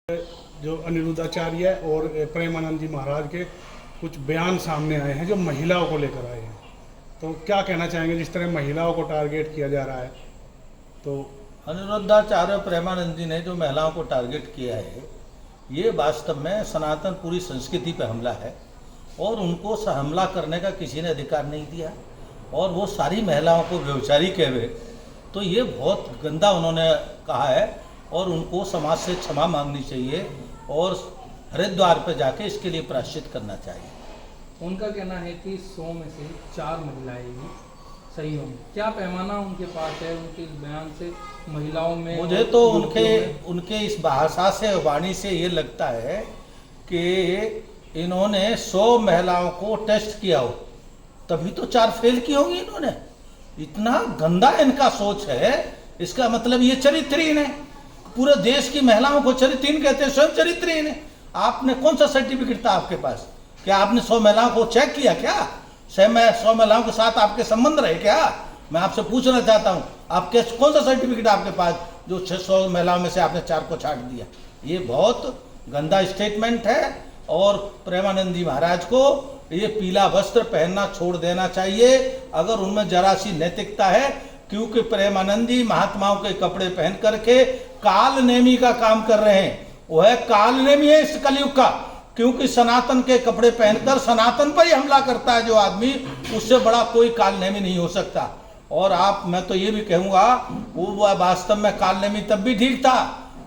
जो अनिरुद्धाचार्य और प्रेमानंद जी महाराज के कुछ बयान सामने आए हैं जो महिलाओं को लेकर आए हैं, तो क्या कहना चाहेंगे जिस तरह महिलाओं को टारगेट किया जा रहा है? तो अनिरुद्धाचार्य और प्रेमानंद जी ने जो महिलाओं को टारगेट किया है, ये वास्तव में सनातन पूरी संस्कृति पर हमला है और उनको हमला करने का किसी ने अधिकार नहीं दिया और वो सारी महिलाओं को व्यभिचारी कह हुए, तो ये बहुत गंदा उन्होंने कहा है और उनको समाज से क्षमा मांगनी चाहिए और हरिद्वार पर जाके इसके लिए प्रायश्चित करना चाहिए। उनका कहना है कि 100 में से 4 महिलाएं ही सही होंगी। क्या पैमाना उनके पास है उनके इस बयान से महिलाओं में? मुझे तो उनके इस भाषा से वाणी से ये लगता है कि इन्होंने 100 महिलाओं को टेस्ट किया हो तभी तो 4 फेल की होंगी इन्होंने। इतना गंदा इनका सोच है, इसका मतलब ये चरित्रहीन है। पूरे देश की महिलाओं को चरित्रहीन कहते हैं, स्वयं चरित्रहीन है। आपने कौन सा सर्टिफिकेट था आपके पास? क्या आपने 100 महिलाओं को चेक किया? क्या 100 महिलाओं के साथ आपके संबंध रहे क्या? मैं आपसे पूछना चाहता हूँ, आपके कौन सा सर्टिफिकेट आपके पास जो 600 महिलाओं में से आपने 4 को छाट दिया? ये बहुत गंदा स्टेटमेंट है और प्रेमानंद जी महाराज को ये पीला वस्त्र पहनना छोड़ देना चाहिए अगर उनमें जरा सी नैतिकता है, क्योंकि प्रेमानंद जी महात्माओं के कपड़े पहन करके कालनेमी का काम कर रहे हैं। वह कालनेमी है इस कलयुग का, क्योंकि सनातन के कपड़े पहनकर सनातन पर ही हमला करता है जो आदमी, उससे बड़ा कोई कालनेमी नहीं हो सकता। और मैं तो ये भी कहूँगा, वो वास्तव में कालनेमी तब भी ठीक था,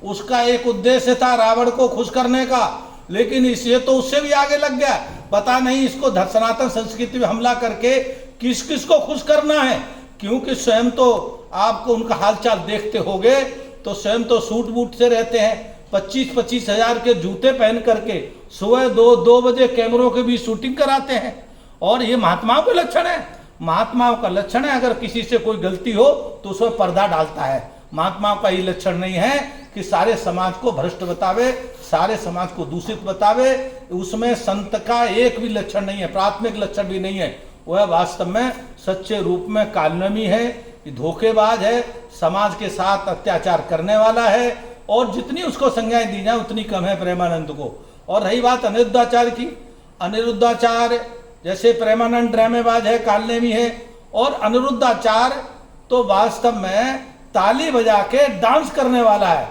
उसका एक उद्देश्य था रावण को खुश करने का, लेकिन इसे तो उससे भी आगे लग गया। पता नहीं इसको सनातन संस्कृति में हमला करके किस किस को खुश करना है, क्योंकि स्वयं तो आपको उनका हालचाल देखते होंगे तो स्वयं तो सूट बूट से रहते हैं, 25-25 हजार के जूते पहन करके सुबह 2 बजे कैमरों के भी शूटिंग कराते हैं। और ये महात्माओं का लक्षण है, महात्माओं का लक्षण है अगर किसी से कोई गलती हो तो उसमें पर्दा डालता है। महात्माओं का ये लक्षण नहीं है कि सारे समाज को भ्रष्ट बतावे, सारे समाज को दूषित बतावे। उसमें संत का एक भी लक्षण नहीं है, प्राथमिक लक्षण भी नहीं है। वह वास्तव में सच्चे रूप में कालनेमी है, धोखेबाज है, समाज के साथ अत्याचार करने वाला है और जितनी उसको संज्ञाएं दी जाए उतनी कम है प्रेमानंद को। और रही बात अनिरुद्धाचार्य की, अनिरुद्धाचार्य जैसे प्रेमानंद ड्रामेबाज है, कालनेमी है, और अनिरुद्धाचार्य तो वास्तव में ताली बजा के डांस करने वाला है।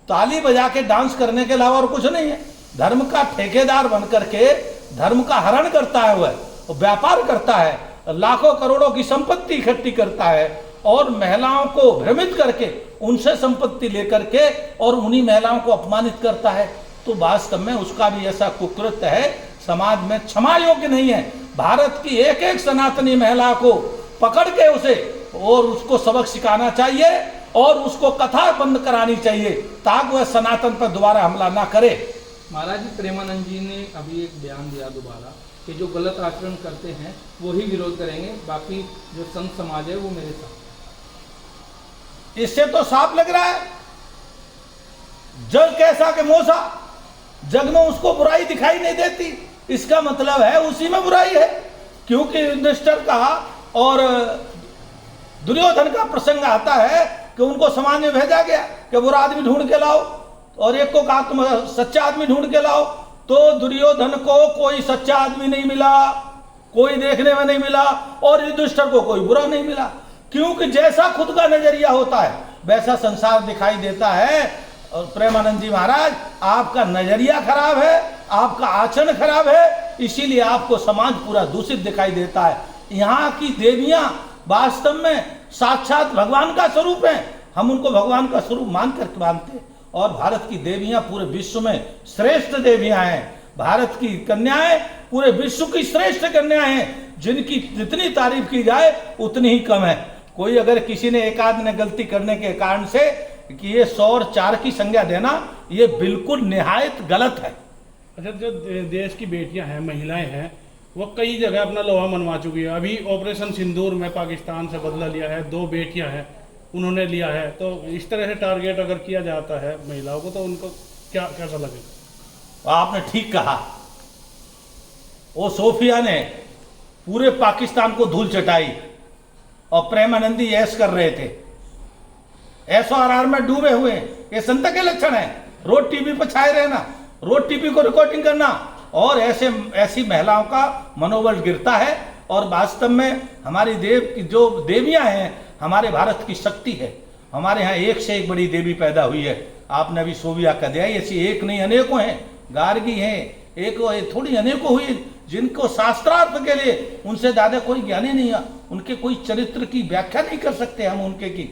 ताली बजा के डांस करने के अलावा और कुछ नहीं है। धर्म का ठेकेदार बन करके धर्म का हरण करता है, वह व्यापार करता है, लाखों करोड़ों की संपत्ति इकट्ठी करता है और महिलाओं को भ्रमित करके उनसे संपत्ति लेकर के और उन्हीं महिलाओं को अपमानित करता है। तो वास्तव में उसका भी ऐसा कुकृत्य है, समाज में क्षमा योग्य नहीं है। भारत की एक एक सनातनी महिला को पकड़ के उसे और उसको सबक सिखाना चाहिए और उसको कथा बंद करानी चाहिए ताकि वह सनातन पर दोबारा हमला ना करे। महाराज जी, प्रेमानंद जी ने अभी एक बयान दिया दोबारा कि जो गलत आचरण करते हैं वो ही विरोध करेंगे, बाकी जो संत समाज है वो मेरे साथ। इससे तो साफ लग रहा है जग कैसा के मोसा, जग में उसको बुराई दिखाई नहीं देती। इसका मतलब है उसी में बुराई है, क्योंकि युधिष्ठिर का और दुर्योधन का प्रसंग आता है कि उनको समाज में भेजा गया कि बुरा आदमी ढूंढ के लाओ और एक को कहा तुम सच्चा आदमी ढूंढ के लाओ, तो दुर्योधन को कोई सच्चा आदमी नहीं मिला, कोई देखने में नहीं मिला, और युधिष्ठिर को कोई बुरा नहीं मिला, क्योंकि जैसा खुद का नजरिया होता है वैसा संसार दिखाई देता है। और प्रेमानंद जी महाराज, आपका नजरिया खराब है, आपका आचरण खराब है, इसीलिए आपको समाज पूरा दूषित दिखाई देता है। यहाँ की देवियां वास्तव में साक्षात भगवान का स्वरूप है, हम उनको भगवान का स्वरूप मान करके मानते हैं। और भारत की देवियां पूरे विश्व में श्रेष्ठ देवियां हैं। भारत की कन्याएं पूरे विश्व की श्रेष्ठ कन्याएं हैं, जिनकी जितनी तारीफ की जाए उतनी ही कम है। कोई अगर किसी ने एक आध ने गलती करने के कारण से कि ये 100 और 4 की संज्ञा देना, ये बिल्कुल निहायत गलत है। अच्छा, जो देश की बेटियां हैं, महिलाएं हैं, वो कई जगह अपना लोहा मनवा चुकी है। अभी ऑपरेशन सिंदूर में पाकिस्तान से बदला लिया है, 2 बेटियां हैं उन्होंने लिया है। तो इस तरह से टारगेट अगर किया जाता है महिलाओं को तो उनको क्या कैसा लगेगा? आपने ठीक कहा, वो सोफिया ने पूरे पाकिस्तान को धूल चटाई और प्रेमानंद जी ऐश कर रहे थे, ऐशो आराम में डूबे हुए। ये संत के लक्षण है। रोज टीवी पर छाए रहना, रोज टीवी को रिकॉर्डिंग करना, और ऐसी महिलाओं का मनोबल गिरता है। और वास्तव में हमारी जो देवियां हैं, हमारे भारत की शक्ति है। हमारे यहाँ एक से एक बड़ी देवी पैदा हुई है। आपने अभी सोविया का दिया, ऐसी एक नहीं अनेकों हैं, गार्गी हैं, एक थोड़ी अनेकों हुई जिनको शास्त्रार्थ के लिए उनसे ज्यादा कोई ज्ञानी नहीं है, उनके कोई चरित्र की व्याख्या नहीं कर सकते हम उनके की।